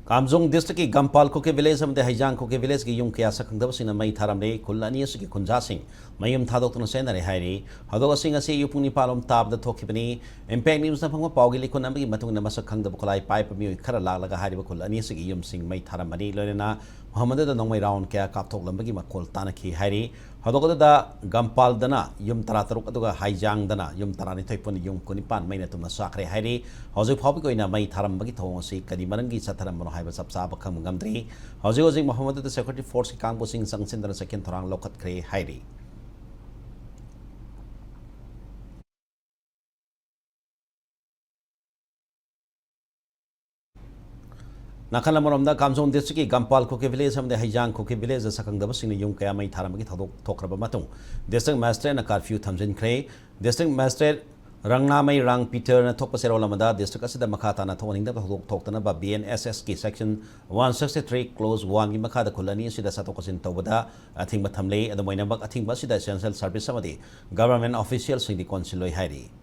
Kamjong district ki Gampal ko ke village amde Haijang ko ke village ki yung kaya sa kangdaba sina may tharamre kulani asiki kunjasing mayum thadok tun senare hairi hadok asing asi yupuni palom tab da thokibani impact news na phangma pawgi likon amgi matung na masak kangdaba kulai pai pami khara laglaga hariba kulani asiki yum sing mai tharamani lorena Muhammad da nongmai round kaya kapthok lambagi makol tanaki hairi hadok da Gampal dana yum tarataruk aduga Haijang dana yum tarani thoipun yum kunipan mai na tumna sakre hairi hojik phabi ko ina mai tharambagi thong asi kadi marangi satharam hai sab sab kham ngamdri hojik Muhammad the security force ki kangbo sing sangsin dana second thorang lokat kre hairi nakala moromda Kamjong district ki Gampal ko ke village amde Haijang ko ke village sakang daba sing yung kaya mai tharam gi thodok thokraba matung district magistrate na curfew thamjin kre district magistrate Rangna may rang Peter na thok pasero lamada district asida makata na thoning da thok tana ba BNSS ki section 163 close 1 gi makada khulani sida satokasin tawada athing mathamle adamoina bak athing ba sida essential service samadi government officials sing di consiloi hairi